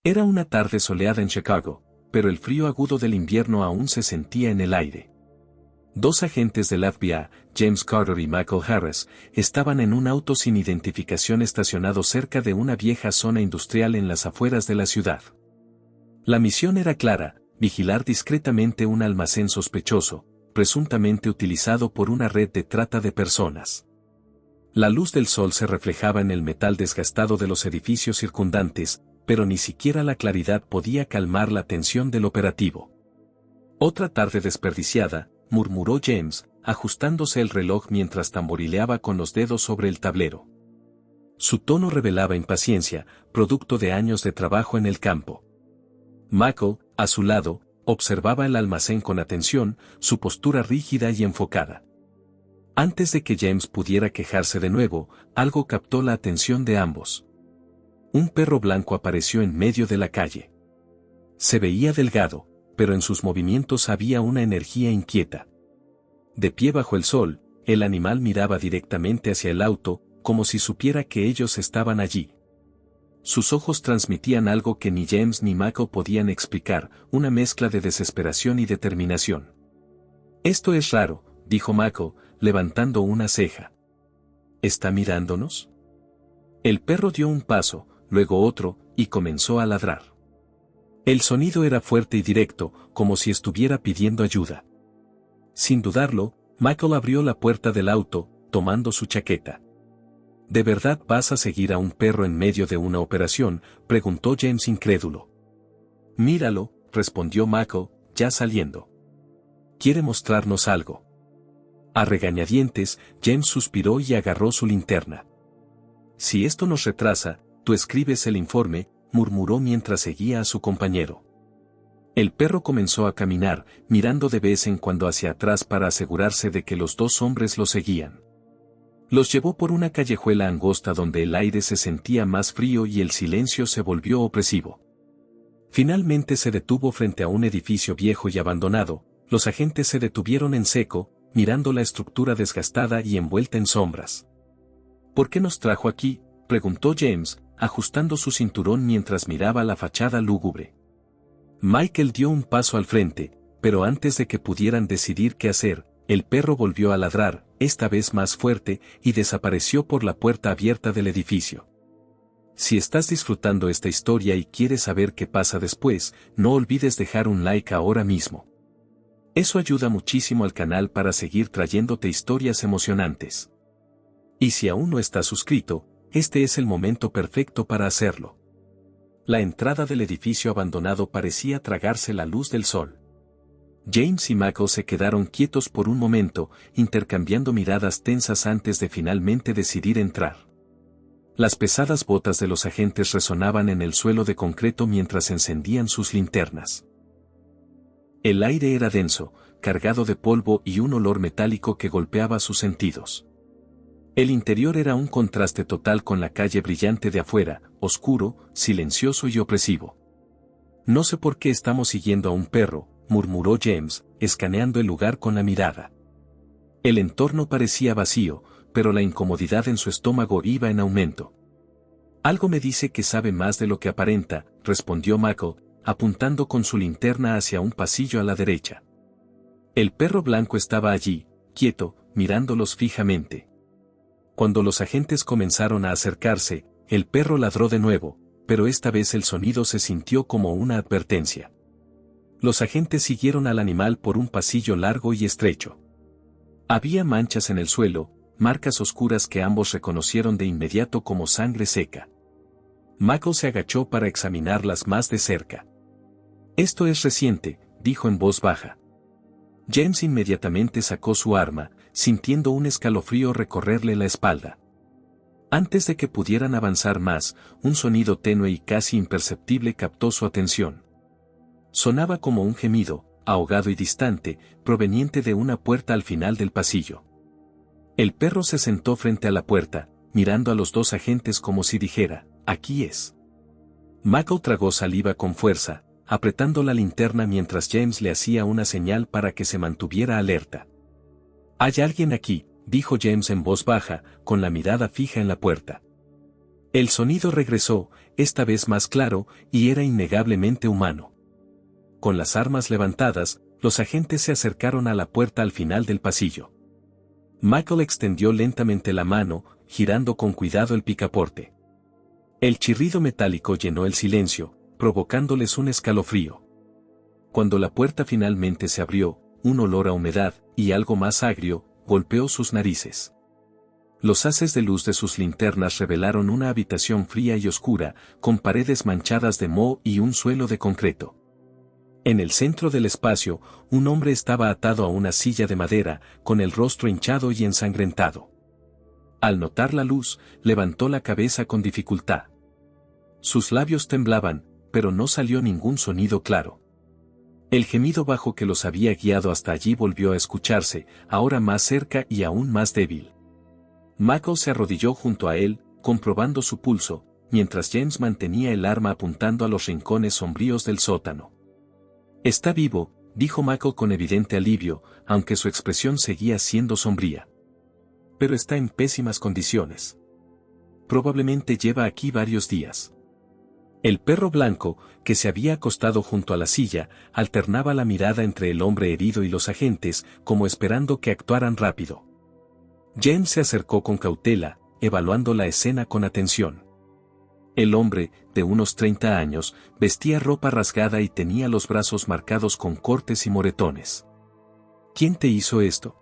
Era una tarde soleada en Chicago, pero el frío agudo del invierno aún se sentía en el aire. Dos agentes del FBI, James Carter y Michael Harris, estaban en un auto sin identificación estacionado cerca de una vieja zona industrial en las afueras de la ciudad. La misión era clara: vigilar discretamente un almacén sospechoso, presuntamente utilizado por una red de trata de personas. La luz del sol se reflejaba en el metal desgastado de los edificios circundantes, pero ni siquiera la claridad podía calmar la tensión del operativo. «Otra tarde desperdiciada», murmuró James, ajustándose el reloj mientras tamborileaba con los dedos sobre el tablero. Su tono revelaba impaciencia, producto de años de trabajo en el campo. Michael, a su lado, observaba el almacén con atención, su postura rígida y enfocada. Antes de que James pudiera quejarse de nuevo, algo captó la atención de ambos. Un perro blanco apareció en medio de la calle. Se veía delgado, pero en sus movimientos había una energía inquieta. De pie bajo el sol, el animal miraba directamente hacia el auto, como si supiera que ellos estaban allí. Sus ojos transmitían algo que ni James ni Michael podían explicar, una mezcla de desesperación y determinación. «Esto es raro», dijo Michael, levantando una ceja. «¿Está mirándonos?». El perro dio un paso, luego otro, y comenzó a ladrar. El sonido era fuerte y directo, como si estuviera pidiendo ayuda. Sin dudarlo, Michael abrió la puerta del auto, tomando su chaqueta. «¿De verdad vas a seguir a un perro en medio de una operación?», preguntó James incrédulo. «Míralo», respondió Michael, ya saliendo. «Quiere mostrarnos algo». A regañadientes, James suspiró y agarró su linterna. «Si esto nos retrasa, tú escribes el informe», murmuró mientras seguía a su compañero. El perro comenzó a caminar, mirando de vez en cuando hacia atrás para asegurarse de que los dos hombres lo seguían. Los llevó por una callejuela angosta donde el aire se sentía más frío y el silencio se volvió opresivo. Finalmente se detuvo frente a un edificio viejo y abandonado. Los agentes se detuvieron en seco, mirando la estructura desgastada y envuelta en sombras. «¿Por qué nos trajo aquí?», preguntó James, ajustando su cinturón mientras miraba la fachada lúgubre. Michael dio un paso al frente, pero antes de que pudieran decidir qué hacer, el perro volvió a ladrar, esta vez más fuerte, y desapareció por la puerta abierta del edificio. Si estás disfrutando esta historia y quieres saber qué pasa después, no olvides dejar un like ahora mismo. Eso ayuda muchísimo al canal para seguir trayéndote historias emocionantes. Y si aún no estás suscrito, este es el momento perfecto para hacerlo. La entrada del edificio abandonado parecía tragarse la luz del sol. James y Michael se quedaron quietos por un momento, intercambiando miradas tensas antes de finalmente decidir entrar. Las pesadas botas de los agentes resonaban en el suelo de concreto mientras encendían sus linternas. El aire era denso, cargado de polvo y un olor metálico que golpeaba sus sentidos. El interior era un contraste total con la calle brillante de afuera, oscuro, silencioso y opresivo. «No sé por qué estamos siguiendo a un perro», murmuró James, escaneando el lugar con la mirada. El entorno parecía vacío, pero la incomodidad en su estómago iba en aumento. «Algo me dice que sabe más de lo que aparenta», respondió Michael, apuntando con su linterna hacia un pasillo a la derecha. El perro blanco estaba allí, quieto, mirándolos fijamente. Cuando los agentes comenzaron a acercarse, el perro ladró de nuevo, pero esta vez el sonido se sintió como una advertencia. Los agentes siguieron al animal por un pasillo largo y estrecho. Había manchas en el suelo, marcas oscuras que ambos reconocieron de inmediato como sangre seca. Michael se agachó para examinarlas más de cerca. «Esto es reciente», dijo en voz baja. James inmediatamente sacó su arma, sintiendo un escalofrío recorrerle la espalda. Antes de que pudieran avanzar más, un sonido tenue y casi imperceptible captó su atención. Sonaba como un gemido, ahogado y distante, proveniente de una puerta al final del pasillo. El perro se sentó frente a la puerta, mirando a los dos agentes como si dijera: «Aquí es». Michael tragó saliva con fuerza, apretando la linterna mientras James le hacía una señal para que se mantuviera alerta. «Hay alguien aquí», dijo James en voz baja, con la mirada fija en la puerta. El sonido regresó, esta vez más claro, y era innegablemente humano. Con las armas levantadas, los agentes se acercaron a la puerta al final del pasillo. Michael extendió lentamente la mano, girando con cuidado el picaporte. El chirrido metálico llenó el silencio, provocándoles un escalofrío. Cuando la puerta finalmente se abrió, un olor a humedad, y algo más agrio, golpeó sus narices. Los haces de luz de sus linternas revelaron una habitación fría y oscura, con paredes manchadas de moho y un suelo de concreto. En el centro del espacio, un hombre estaba atado a una silla de madera, con el rostro hinchado y ensangrentado. Al notar la luz, levantó la cabeza con dificultad. Sus labios temblaban, pero no salió ningún sonido claro. El gemido bajo que los había guiado hasta allí volvió a escucharse, ahora más cerca y aún más débil. Michael se arrodilló junto a él, comprobando su pulso, mientras James mantenía el arma apuntando a los rincones sombríos del sótano. «Está vivo», dijo Michael con evidente alivio, aunque su expresión seguía siendo sombría. «Pero está en pésimas condiciones. Probablemente lleva aquí varios días». El perro blanco, que se había acostado junto a la silla, alternaba la mirada entre el hombre herido y los agentes, como esperando que actuaran rápido. James se acercó con cautela, evaluando la escena con atención. El hombre, de unos 30 años, vestía ropa rasgada y tenía los brazos marcados con cortes y moretones. «¿Quién te hizo esto?»,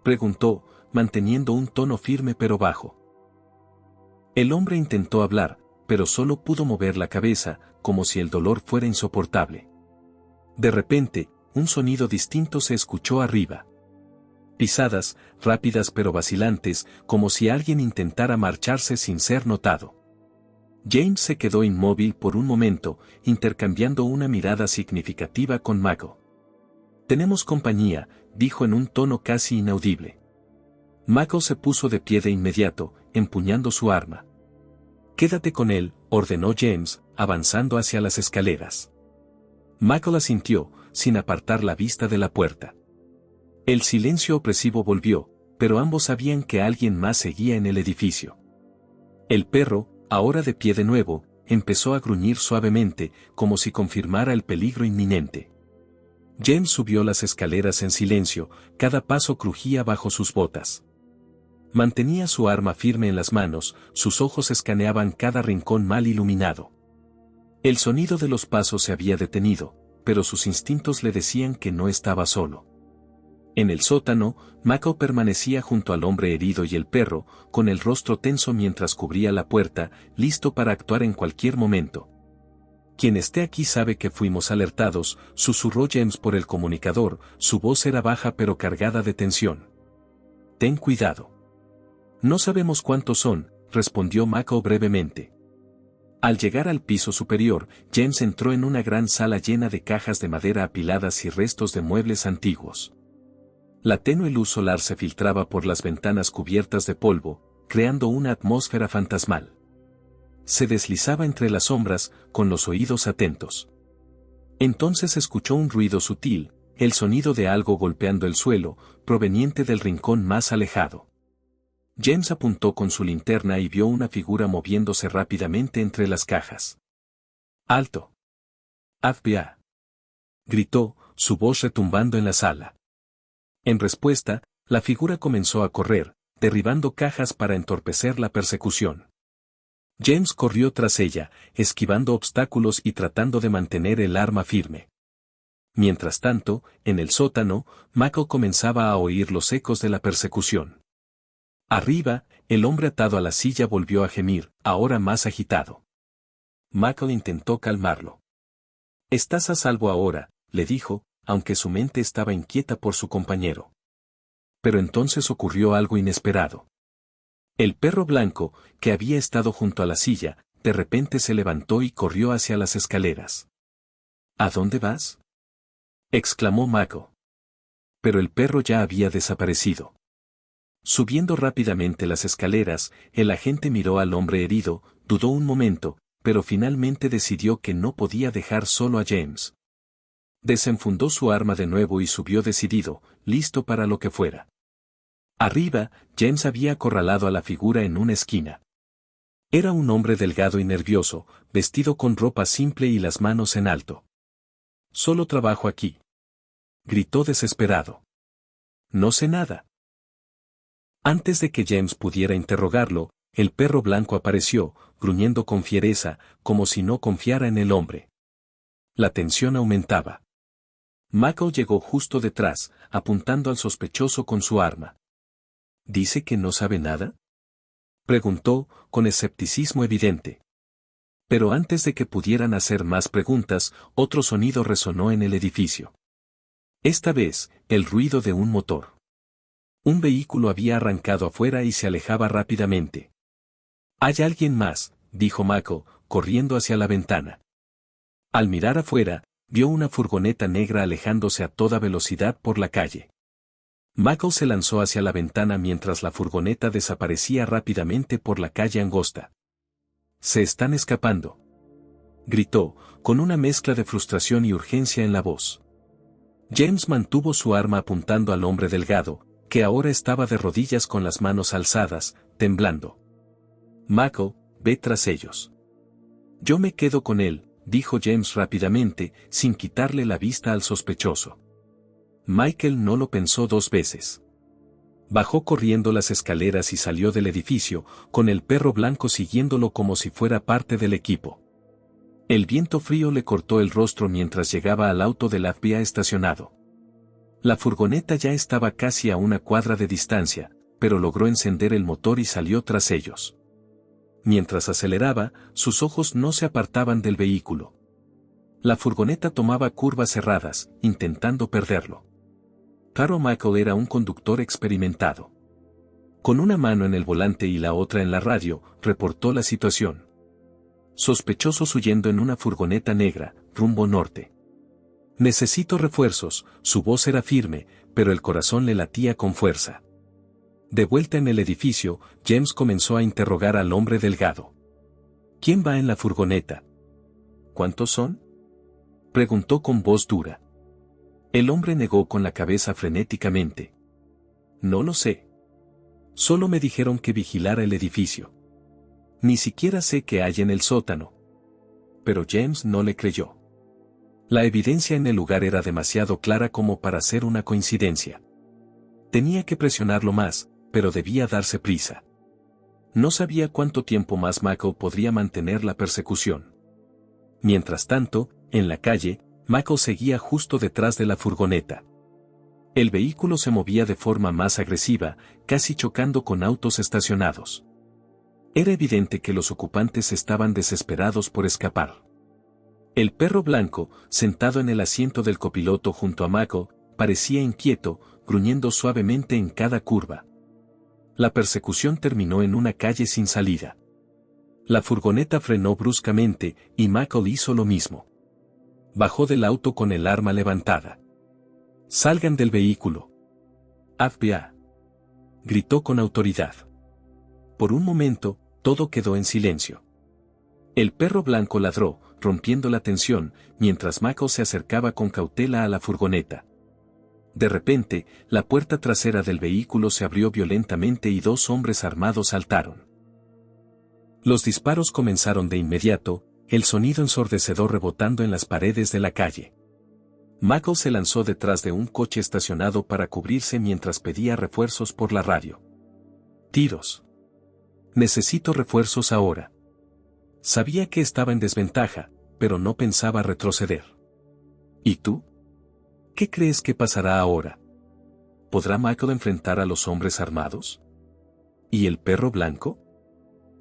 preguntó, manteniendo un tono firme pero bajo. El hombre intentó hablar, pero solo pudo mover la cabeza, como si el dolor fuera insoportable. De repente, un sonido distinto se escuchó arriba. Pisadas, rápidas pero vacilantes, como si alguien intentara marcharse sin ser notado. James se quedó inmóvil por un momento, intercambiando una mirada significativa con Michael. «Tenemos compañía», dijo en un tono casi inaudible. Michael se puso de pie de inmediato, empuñando su arma. «Quédate con él», ordenó James, avanzando hacia las escaleras. Michael asintió, sin apartar la vista de la puerta. El silencio opresivo volvió, pero ambos sabían que alguien más seguía en el edificio. El perro, ahora de pie de nuevo, empezó a gruñir suavemente, como si confirmara el peligro inminente. James subió las escaleras en silencio, cada paso crujía bajo sus botas. Mantenía su arma firme en las manos, sus ojos escaneaban cada rincón mal iluminado. El sonido de los pasos se había detenido, pero sus instintos le decían que no estaba solo. En el sótano, Michael permanecía junto al hombre herido y el perro, con el rostro tenso mientras cubría la puerta, listo para actuar en cualquier momento. «Quien esté aquí sabe que fuimos alertados», susurró James por el comunicador, su voz era baja pero cargada de tensión. «Ten cuidado». «No sabemos cuántos son», respondió Michael brevemente. Al llegar al piso superior, James entró en una gran sala llena de cajas de madera apiladas y restos de muebles antiguos. La tenue luz solar se filtraba por las ventanas cubiertas de polvo, creando una atmósfera fantasmal. Se deslizaba entre las sombras, con los oídos atentos. Entonces escuchó un ruido sutil, el sonido de algo golpeando el suelo, proveniente del rincón más alejado. James apuntó con su linterna y vio una figura moviéndose rápidamente entre las cajas. «¡Alto! FBI», gritó, su voz retumbando en la sala. En respuesta, la figura comenzó a correr, derribando cajas para entorpecer la persecución. James corrió tras ella, esquivando obstáculos y tratando de mantener el arma firme. Mientras tanto, en el sótano, Michael comenzaba a oír los ecos de la persecución. Arriba, el hombre atado a la silla volvió a gemir, ahora más agitado. Michael intentó calmarlo. «Estás a salvo ahora», le dijo, aunque su mente estaba inquieta por su compañero. Pero entonces ocurrió algo inesperado. El perro blanco, que había estado junto a la silla, de repente se levantó y corrió hacia las escaleras. «¿A dónde vas?», exclamó Michael. Pero el perro ya había desaparecido. Subiendo rápidamente las escaleras, el agente miró al hombre herido, dudó un momento, pero finalmente decidió que no podía dejar solo a James. Desenfundó su arma de nuevo y subió decidido, listo para lo que fuera. Arriba, James había acorralado a la figura en una esquina. Era un hombre delgado y nervioso, vestido con ropa simple y las manos en alto. «Solo trabajo aquí», gritó desesperado. «No sé nada». Antes de que James pudiera interrogarlo, el perro blanco apareció, gruñendo con fiereza, como si no confiara en el hombre. La tensión aumentaba. Michael llegó justo detrás, apuntando al sospechoso con su arma. ¿Dice que no sabe nada?, preguntó, con escepticismo evidente. Pero antes de que pudieran hacer más preguntas, otro sonido resonó en el edificio. Esta vez, el ruido de un motor. Un vehículo había arrancado afuera y se alejaba rápidamente. «Hay alguien más», dijo Michael, corriendo hacia la ventana. Al mirar afuera, vio una furgoneta negra alejándose a toda velocidad por la calle. Michael se lanzó hacia la ventana mientras la furgoneta desaparecía rápidamente por la calle angosta. «Se están escapando», gritó, con una mezcla de frustración y urgencia en la voz. James mantuvo su arma apuntando al hombre delgado, que ahora estaba de rodillas con las manos alzadas, temblando. «Michael, ve tras ellos». «Yo me quedo con él», dijo James rápidamente, sin quitarle la vista al sospechoso. Michael no lo pensó dos veces. Bajó corriendo las escaleras y salió del edificio, con el perro blanco siguiéndolo como si fuera parte del equipo. El viento frío le cortó el rostro mientras llegaba al auto del FBI estacionado. La furgoneta ya estaba casi a una cuadra de distancia, pero logró encender el motor y salió tras ellos. Mientras aceleraba, sus ojos no se apartaban del vehículo. La furgoneta tomaba curvas cerradas, intentando perderlo. Claro, Michael era un conductor experimentado. Con una mano en el volante y la otra en la radio, reportó la situación. «Sospechosos huyendo en una furgoneta negra, rumbo norte. Necesito refuerzos», su voz era firme, pero el corazón le latía con fuerza. De vuelta en el edificio, James comenzó a interrogar al hombre delgado. «¿Quién va en la furgoneta?» «¿Cuántos son?», preguntó con voz dura. El hombre negó con la cabeza frenéticamente. «No lo sé. Solo me dijeron que vigilara el edificio. Ni siquiera sé qué hay en el sótano». Pero James no le creyó. La evidencia en el lugar era demasiado clara como para ser una coincidencia. Tenía que presionarlo más, pero debía darse prisa. No sabía cuánto tiempo más Michael podría mantener la persecución. Mientras tanto, en la calle, Michael seguía justo detrás de la furgoneta. El vehículo se movía de forma más agresiva, casi chocando con autos estacionados. Era evidente que los ocupantes estaban desesperados por escapar. El perro blanco, sentado en el asiento del copiloto junto a Michael, parecía inquieto, gruñendo suavemente en cada curva. La persecución terminó en una calle sin salida. La furgoneta frenó bruscamente, y Michael hizo lo mismo. Bajó del auto con el arma levantada. «Salgan del vehículo». «FBI», gritó con autoridad. Por un momento, todo quedó en silencio. El perro blanco ladró, rompiendo la tensión, mientras Michael se acercaba con cautela a la furgoneta. De repente, la puerta trasera del vehículo se abrió violentamente y dos hombres armados saltaron. Los disparos comenzaron de inmediato, el sonido ensordecedor rebotando en las paredes de la calle. Michael se lanzó detrás de un coche estacionado para cubrirse mientras pedía refuerzos por la radio. «Tiros. Necesito refuerzos ahora». Sabía que estaba en desventaja, pero no pensaba retroceder. «¿Y tú? ¿Qué crees que pasará ahora? ¿Podrá Michael enfrentar a los hombres armados? ¿Y el perro blanco?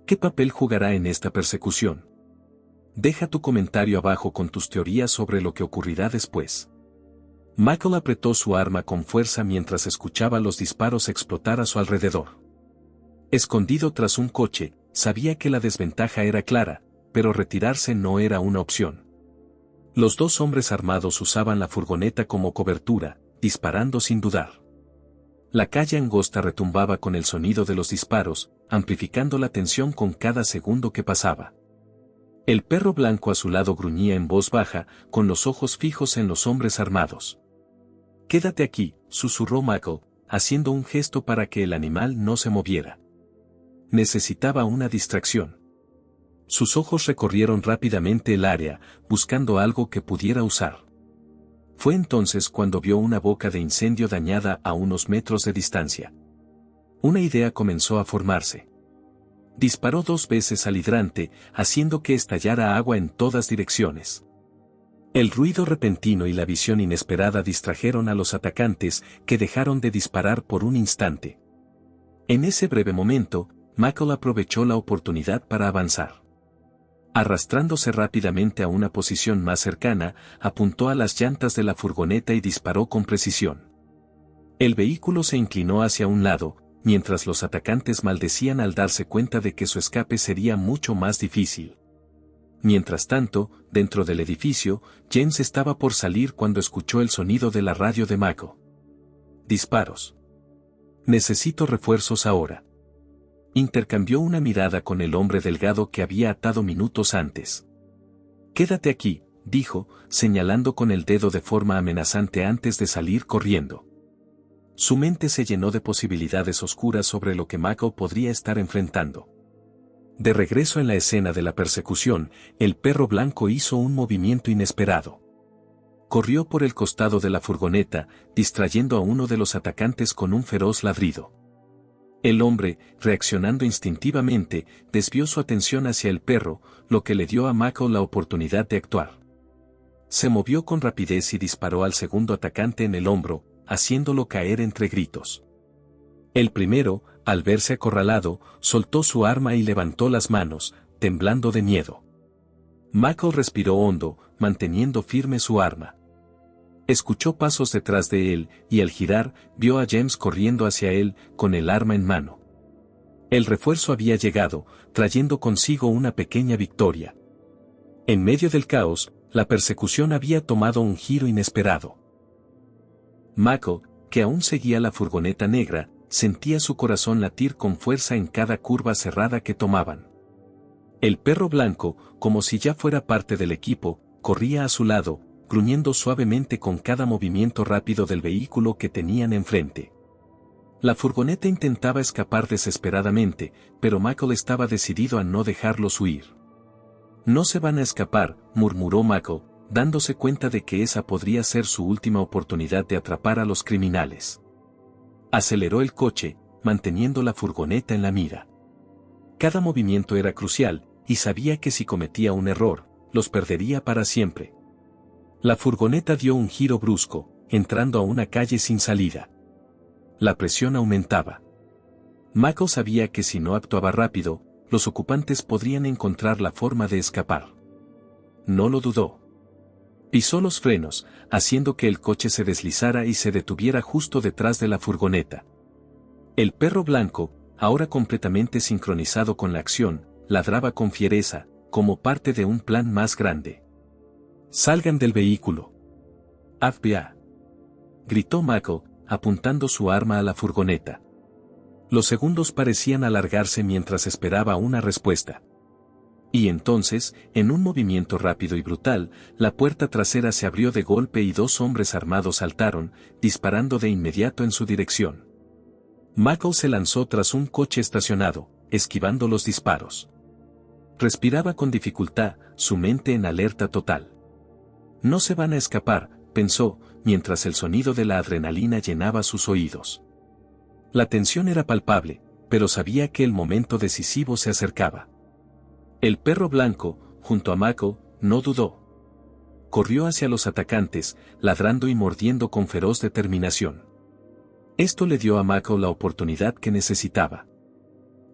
¿Qué papel jugará en esta persecución? Deja tu comentario abajo con tus teorías sobre lo que ocurrirá después». Michael apretó su arma con fuerza mientras escuchaba los disparos explotar a su alrededor. Escondido tras un coche, sabía que la desventaja era clara, pero retirarse no era una opción. Los dos hombres armados usaban la furgoneta como cobertura, disparando sin dudar. La calle angosta retumbaba con el sonido de los disparos, amplificando la tensión con cada segundo que pasaba. El perro blanco a su lado gruñía en voz baja, con los ojos fijos en los hombres armados. «Quédate aquí», susurró Michael, haciendo un gesto para que el animal no se moviera. Necesitaba una distracción. Sus ojos recorrieron rápidamente el área, buscando algo que pudiera usar. Fue entonces cuando vio una boca de incendio dañada a unos metros de distancia. Una idea comenzó a formarse. Disparó 2 veces al hidrante, haciendo que estallara agua en todas direcciones. El ruido repentino y la visión inesperada distrajeron a los atacantes, que dejaron de disparar por un instante. En ese breve momento, Michael aprovechó la oportunidad para avanzar. Arrastrándose rápidamente a una posición más cercana, apuntó a las llantas de la furgoneta y disparó con precisión. El vehículo se inclinó hacia un lado, mientras los atacantes maldecían al darse cuenta de que su escape sería mucho más difícil. Mientras tanto, dentro del edificio, James estaba por salir cuando escuchó el sonido de la radio de Michael. Disparos. Necesito refuerzos ahora. Intercambió una mirada con el hombre delgado que había atado minutos antes. Quédate aquí, dijo, señalando con el dedo de forma amenazante antes de salir corriendo. Su mente se llenó de posibilidades oscuras sobre lo que Michael podría estar enfrentando. De regreso en la escena de la persecución, el perro blanco hizo un movimiento inesperado. Corrió por el costado de la furgoneta, distrayendo a uno de los atacantes con un feroz ladrido. El hombre, reaccionando instintivamente, desvió su atención hacia el perro, lo que le dio a Michael la oportunidad de actuar. Se movió con rapidez y disparó al segundo atacante en el hombro, haciéndolo caer entre gritos. El primero, al verse acorralado, soltó su arma y levantó las manos, temblando de miedo. Michael respiró hondo, manteniendo firme su arma. Escuchó pasos detrás de él, y al girar, vio a James corriendo hacia él, con el arma en mano. El refuerzo había llegado, trayendo consigo una pequeña victoria. En medio del caos, la persecución había tomado un giro inesperado. Michael, que aún seguía la furgoneta negra, sentía su corazón latir con fuerza en cada curva cerrada que tomaban. El perro blanco, como si ya fuera parte del equipo, corría a su lado, gruñendo suavemente con cada movimiento rápido del vehículo que tenían enfrente. La furgoneta intentaba escapar desesperadamente, pero Michael estaba decidido a no dejarlos huir. No se van a escapar, murmuró Michael, dándose cuenta de que esa podría ser su última oportunidad de atrapar a los criminales. Aceleró el coche, manteniendo la furgoneta en la mira. Cada movimiento era crucial, y sabía que si cometía un error, los perdería para siempre. La furgoneta dio un giro brusco, entrando a una calle sin salida. La presión aumentaba. Michael sabía que si no actuaba rápido, los ocupantes podrían encontrar la forma de escapar. No lo dudó. Pisó los frenos, haciendo que el coche se deslizara y se detuviera justo detrás de la furgoneta. El perro blanco, ahora completamente sincronizado con la acción, ladraba con fiereza, como parte de un plan más grande. «Salgan del vehículo». «FBI», gritó Michael, apuntando su arma a la furgoneta. Los segundos parecían alargarse mientras esperaba una respuesta. Y entonces, en un movimiento rápido y brutal, la puerta trasera se abrió de golpe y 2 hombres armados saltaron, disparando de inmediato en su dirección. Michael se lanzó tras un coche estacionado, esquivando los disparos. Respiraba con dificultad, su mente en alerta total. No se van a escapar, pensó, mientras el sonido de la adrenalina llenaba sus oídos. La tensión era palpable, pero sabía que el momento decisivo se acercaba. El perro blanco, junto a Michael, no dudó. Corrió hacia los atacantes, ladrando y mordiendo con feroz determinación. Esto le dio a Michael la oportunidad que necesitaba.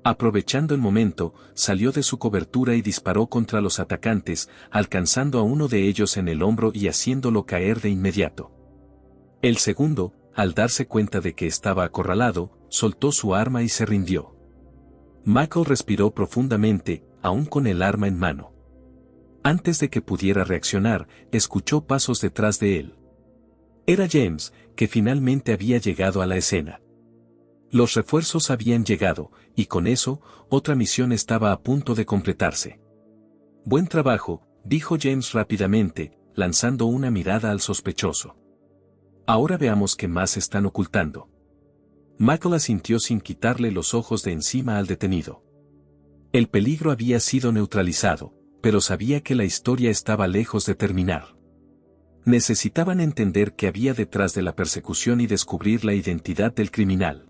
Aprovechando el momento, salió de su cobertura y disparó contra los atacantes, alcanzando a uno de ellos en el hombro y haciéndolo caer de inmediato. El segundo, al darse cuenta de que estaba acorralado, soltó su arma y se rindió. Michael respiró profundamente, aún con el arma en mano. Antes de que pudiera reaccionar, escuchó pasos detrás de él. Era James, que finalmente había llegado a la escena. Los refuerzos habían llegado, y con eso, otra misión estaba a punto de completarse. «Buen trabajo», dijo James rápidamente, lanzando una mirada al sospechoso. «Ahora veamos qué más están ocultando». Michael asintió sin quitarle los ojos de encima al detenido. El peligro había sido neutralizado, pero sabía que la historia estaba lejos de terminar. Necesitaban entender qué había detrás de la persecución y descubrir la identidad del criminal.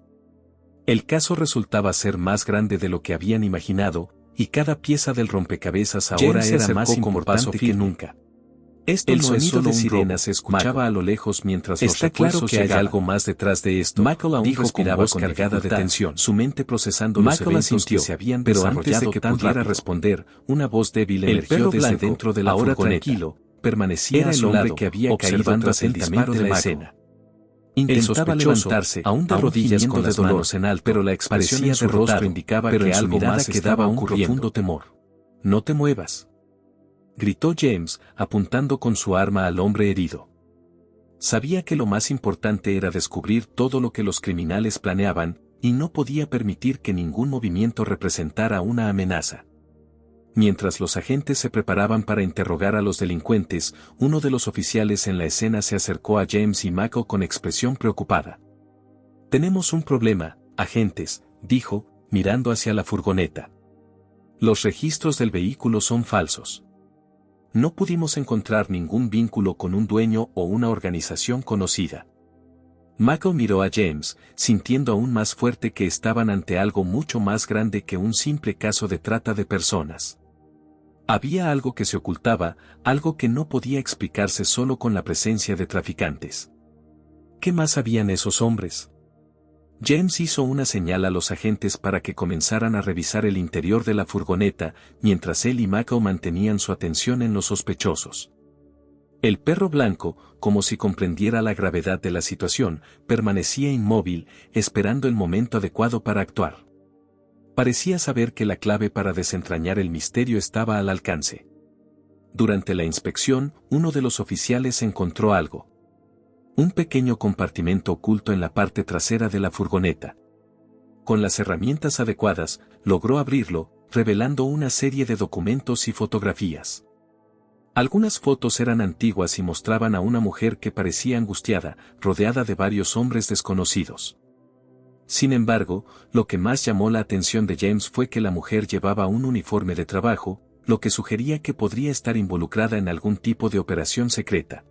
El caso resultaba ser más grande de lo que habían imaginado, y cada pieza del rompecabezas ahora era más importante que nunca. El sonido de sirenas se escuchaba a lo lejos mientras los refuerzos llegaban. Hay algo más detrás de esto. Michael aún respiraba con cargada de tensión, su mente procesando los eventos que se habían desarrollado. Pero antes de que pudiera responder, una voz débil emergió desde dentro de la furgoneta. Tranquilo, permanecía a su lado, que había caído tras el disparo de la escena. Intentaba levantarse, aún de rodillas con las manos en alto, pero la expresión en su rostro indicaba que algo más quedaba un profundo temor. «No te muevas», gritó James, apuntando con su arma al hombre herido. Sabía que lo más importante era descubrir todo lo que los criminales planeaban, y no podía permitir que ningún movimiento representara una amenaza. Mientras los agentes se preparaban para interrogar a los delincuentes, uno de los oficiales en la escena se acercó a James y Michael con expresión preocupada. «Tenemos un problema, agentes», dijo, mirando hacia la furgoneta. «Los registros del vehículo son falsos. No pudimos encontrar ningún vínculo con un dueño o una organización conocida». Michael miró a James, sintiendo aún más fuerte que estaban ante algo mucho más grande que un simple caso de trata de personas. Había algo que se ocultaba, algo que no podía explicarse solo con la presencia de traficantes. ¿Qué más sabían esos hombres? James hizo una señal a los agentes para que comenzaran a revisar el interior de la furgoneta, mientras él y Michael mantenían su atención en los sospechosos. El perro blanco, como si comprendiera la gravedad de la situación, permanecía inmóvil, esperando el momento adecuado para actuar. Parecía saber que la clave para desentrañar el misterio estaba al alcance. Durante la inspección, uno de los oficiales encontró algo. Un pequeño compartimento oculto en la parte trasera de la furgoneta. Con las herramientas adecuadas, logró abrirlo, revelando una serie de documentos y fotografías. Algunas fotos eran antiguas y mostraban a una mujer que parecía angustiada, rodeada de varios hombres desconocidos. Sin embargo, lo que más llamó la atención de James fue que la mujer llevaba un uniforme de trabajo, lo que sugería que podría estar involucrada en algún tipo de operación secreta.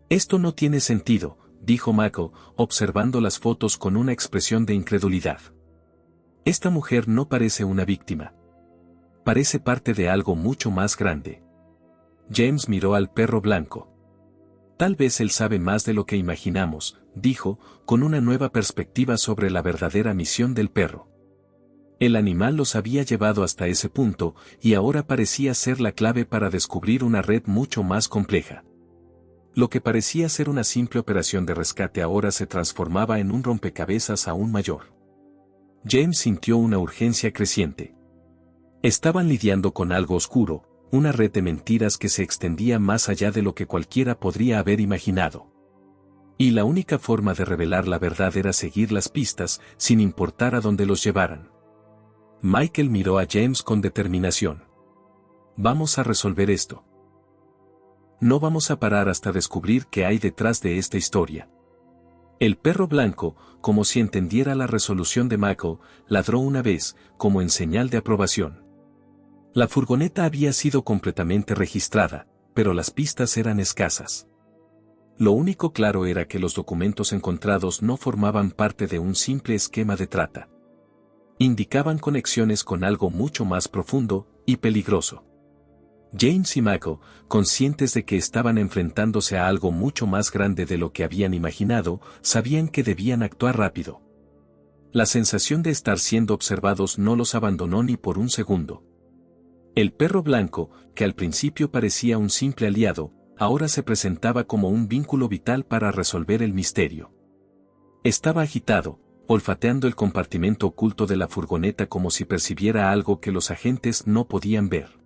«Esto no tiene sentido», dijo Michael, observando las fotos con una expresión de incredulidad. «Esta mujer no parece una víctima. Parece parte de algo mucho más grande». James miró al perro blanco. «Tal vez él sabe más de lo que imaginamos», dijo, con una nueva perspectiva sobre la verdadera misión del perro. El animal los había llevado hasta ese punto, y ahora parecía ser la clave para descubrir una red mucho más compleja. Lo que parecía ser una simple operación de rescate ahora se transformaba en un rompecabezas aún mayor. James sintió una urgencia creciente. Estaban lidiando con algo oscuro, una red de mentiras que se extendía más allá de lo que cualquiera podría haber imaginado. Y la única forma de revelar la verdad era seguir las pistas, sin importar a dónde los llevaran. Michael miró a James con determinación. «Vamos a resolver esto. No vamos a parar hasta descubrir qué hay detrás de esta historia». El perro blanco, como si entendiera la resolución de Michael, ladró una vez, como en señal de aprobación. La furgoneta había sido completamente registrada, pero las pistas eran escasas. Lo único claro era que los documentos encontrados no formaban parte de un simple esquema de trata. Indicaban conexiones con algo mucho más profundo y peligroso. James y Michael, conscientes de que estaban enfrentándose a algo mucho más grande de lo que habían imaginado, sabían que debían actuar rápido. La sensación de estar siendo observados no los abandonó ni por un segundo. El perro blanco, que al principio parecía un simple aliado, ahora se presentaba como un vínculo vital para resolver el misterio. Estaba agitado, olfateando el compartimento oculto de la furgoneta como si percibiera algo que los agentes no podían ver.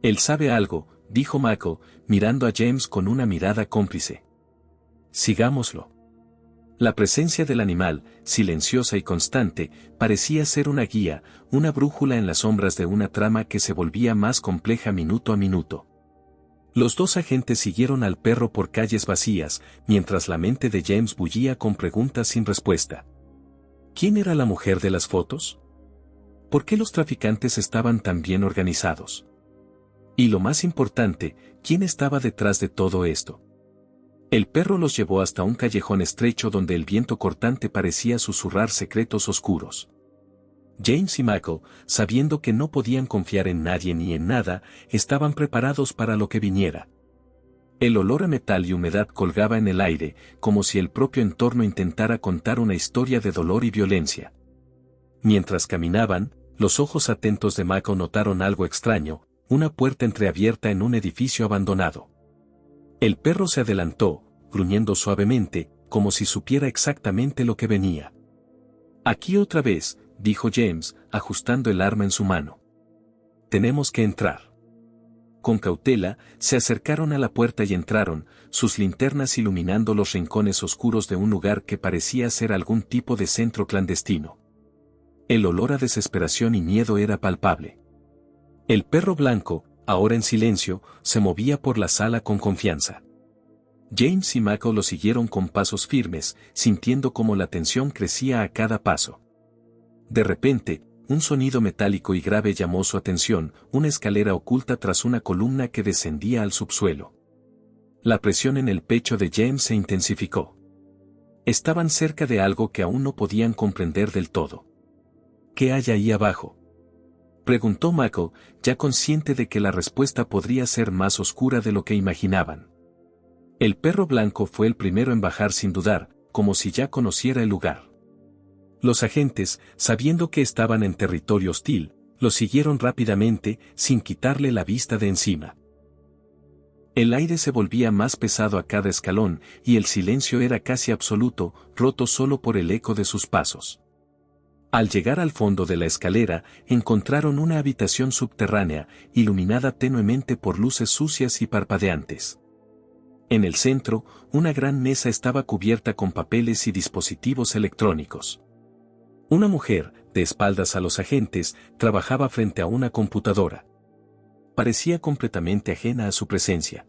«Él sabe algo», dijo Michael, mirando a James con una mirada cómplice. «Sigámoslo». La presencia del animal, silenciosa y constante, parecía ser una guía, una brújula en las sombras de una trama que se volvía más compleja minuto a minuto. Los dos agentes siguieron al perro por calles vacías, mientras la mente de James bullía con preguntas sin respuesta. ¿Quién era la mujer de las fotos? ¿Por qué los traficantes estaban tan bien organizados? Y lo más importante, ¿quién estaba detrás de todo esto? El perro los llevó hasta un callejón estrecho donde el viento cortante parecía susurrar secretos oscuros. James y Michael, sabiendo que no podían confiar en nadie ni en nada, estaban preparados para lo que viniera. El olor a metal y humedad colgaba en el aire, como si el propio entorno intentara contar una historia de dolor y violencia. Mientras caminaban, los ojos atentos de Michael notaron algo extraño, una puerta entreabierta en un edificio abandonado. El perro se adelantó, gruñendo suavemente, como si supiera exactamente lo que venía. «Aquí otra vez», dijo James, ajustando el arma en su mano. «Tenemos que entrar». Con cautela, se acercaron a la puerta y entraron, sus linternas iluminando los rincones oscuros de un lugar que parecía ser algún tipo de centro clandestino. El olor a desesperación y miedo era palpable. El perro blanco, ahora en silencio, se movía por la sala con confianza. James y Michael lo siguieron con pasos firmes, sintiendo cómo la tensión crecía a cada paso. De repente, un sonido metálico y grave llamó su atención, una escalera oculta tras una columna que descendía al subsuelo. La presión en el pecho de James se intensificó. Estaban cerca de algo que aún no podían comprender del todo. ¿Qué hay ahí abajo?, preguntó Michael, ya consciente de que la respuesta podría ser más oscura de lo que imaginaban. El perro blanco fue el primero en bajar sin dudar, como si ya conociera el lugar. Los agentes, sabiendo que estaban en territorio hostil, lo siguieron rápidamente, sin quitarle la vista de encima. El aire se volvía más pesado a cada escalón, y el silencio era casi absoluto, roto solo por el eco de sus pasos. Al llegar al fondo de la escalera, encontraron una habitación subterránea, iluminada tenuemente por luces sucias y parpadeantes. En el centro, una gran mesa estaba cubierta con papeles y dispositivos electrónicos. Una mujer, de espaldas a los agentes, trabajaba frente a una computadora. Parecía completamente ajena a su presencia.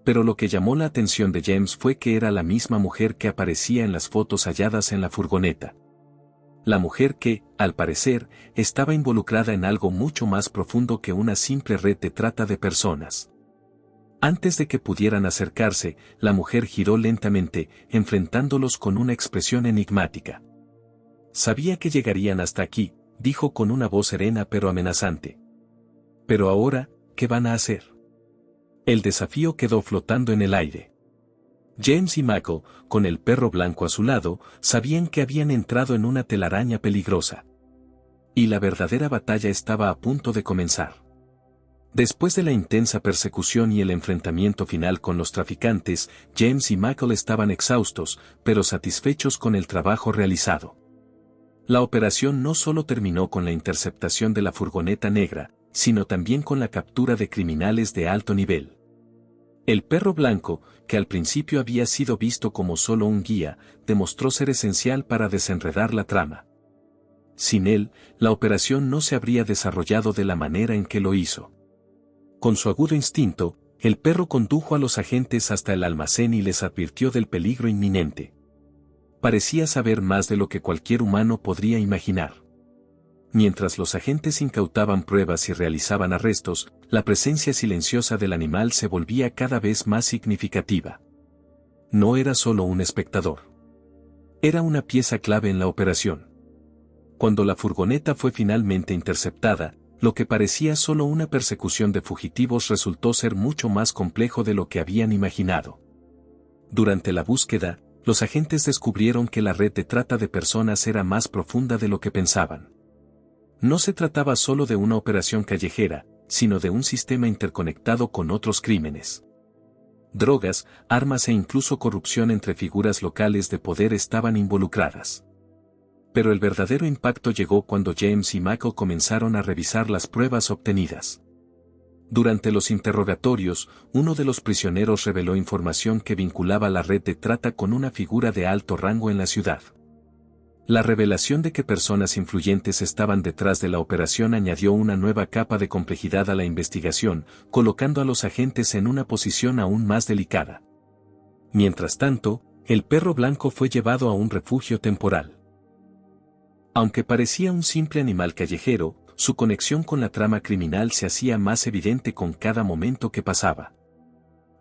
Pero lo que llamó la atención de James fue que era la misma mujer que aparecía en las fotos halladas en la furgoneta. La mujer que, al parecer, estaba involucrada en algo mucho más profundo que una simple red de trata de personas. Antes de que pudieran acercarse, la mujer giró lentamente, enfrentándolos con una expresión enigmática. «Sabía que llegarían hasta aquí», dijo con una voz serena pero amenazante. «Pero ahora, ¿qué van a hacer?». El desafío quedó flotando en el aire. James y Michael, con el perro blanco a su lado, sabían que habían entrado en una telaraña peligrosa. Y la verdadera batalla estaba a punto de comenzar. Después de la intensa persecución y el enfrentamiento final con los traficantes, James y Michael estaban exhaustos, pero satisfechos con el trabajo realizado. La operación no solo terminó con la interceptación de la furgoneta negra, sino también con la captura de criminales de alto nivel. El perro blanco, que al principio había sido visto como solo un guía, demostró ser esencial para desenredar la trama. Sin él, la operación no se habría desarrollado de la manera en que lo hizo. Con su agudo instinto, el perro condujo a los agentes hasta el almacén y les advirtió del peligro inminente. Parecía saber más de lo que cualquier humano podría imaginar. Mientras los agentes incautaban pruebas y realizaban arrestos, la presencia silenciosa del animal se volvía cada vez más significativa. No era solo un espectador. Era una pieza clave en la operación. Cuando la furgoneta fue finalmente interceptada, lo que parecía solo una persecución de fugitivos resultó ser mucho más complejo de lo que habían imaginado. Durante la búsqueda, los agentes descubrieron que la red de trata de personas era más profunda de lo que pensaban. No se trataba solo de una operación callejera, sino de un sistema interconectado con otros crímenes. Drogas, armas e incluso corrupción entre figuras locales de poder estaban involucradas. Pero el verdadero impacto llegó cuando James y Michael comenzaron a revisar las pruebas obtenidas. Durante los interrogatorios, uno de los prisioneros reveló información que vinculaba la red de trata con una figura de alto rango en la ciudad. La revelación de que personas influyentes estaban detrás de la operación añadió una nueva capa de complejidad a la investigación, colocando a los agentes en una posición aún más delicada. Mientras tanto, el perro blanco fue llevado a un refugio temporal. Aunque parecía un simple animal callejero, su conexión con la trama criminal se hacía más evidente con cada momento que pasaba.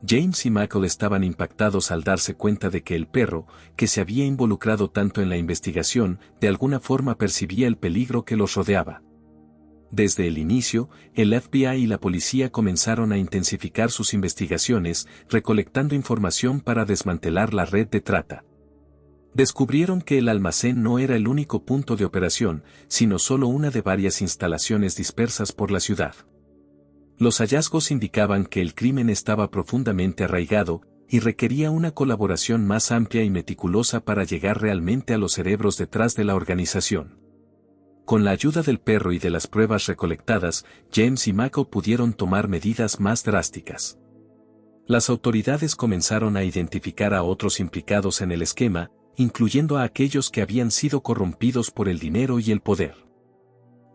James y Michael estaban impactados al darse cuenta de que el perro, que se había involucrado tanto en la investigación, de alguna forma percibía el peligro que los rodeaba. Desde el inicio, el FBI y la policía comenzaron a intensificar sus investigaciones, recolectando información para desmantelar la red de trata. Descubrieron que el almacén no era el único punto de operación, sino solo una de varias instalaciones dispersas por la ciudad. Los hallazgos indicaban que el crimen estaba profundamente arraigado, y requería una colaboración más amplia y meticulosa para llegar realmente a los cerebros detrás de la organización. Con la ayuda del perro y de las pruebas recolectadas, James y Michael pudieron tomar medidas más drásticas. Las autoridades comenzaron a identificar a otros implicados en el esquema, incluyendo a aquellos que habían sido corrompidos por el dinero y el poder.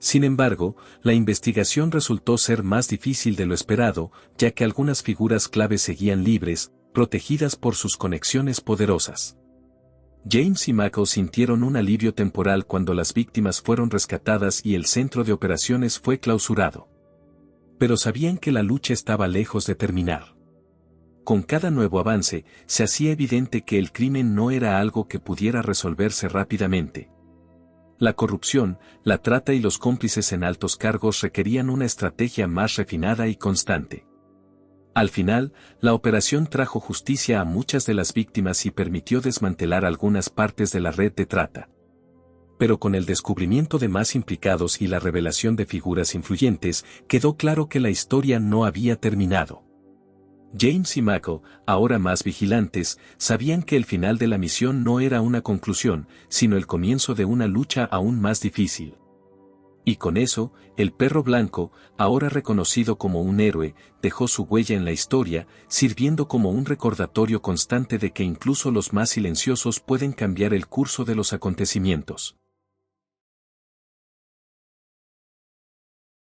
Sin embargo, la investigación resultó ser más difícil de lo esperado, ya que algunas figuras clave seguían libres, protegidas por sus conexiones poderosas. James y Michael sintieron un alivio temporal cuando las víctimas fueron rescatadas y el centro de operaciones fue clausurado. Pero sabían que la lucha estaba lejos de terminar. Con cada nuevo avance, se hacía evidente que el crimen no era algo que pudiera resolverse rápidamente. La corrupción, la trata y los cómplices en altos cargos requerían una estrategia más refinada y constante. Al final, la operación trajo justicia a muchas de las víctimas y permitió desmantelar algunas partes de la red de trata. Pero con el descubrimiento de más implicados y la revelación de figuras influyentes, quedó claro que la historia no había terminado. James y Michael, ahora más vigilantes, sabían que el final de la misión no era una conclusión, sino el comienzo de una lucha aún más difícil. Y con eso, el perro blanco, ahora reconocido como un héroe, dejó su huella en la historia, sirviendo como un recordatorio constante de que incluso los más silenciosos pueden cambiar el curso de los acontecimientos.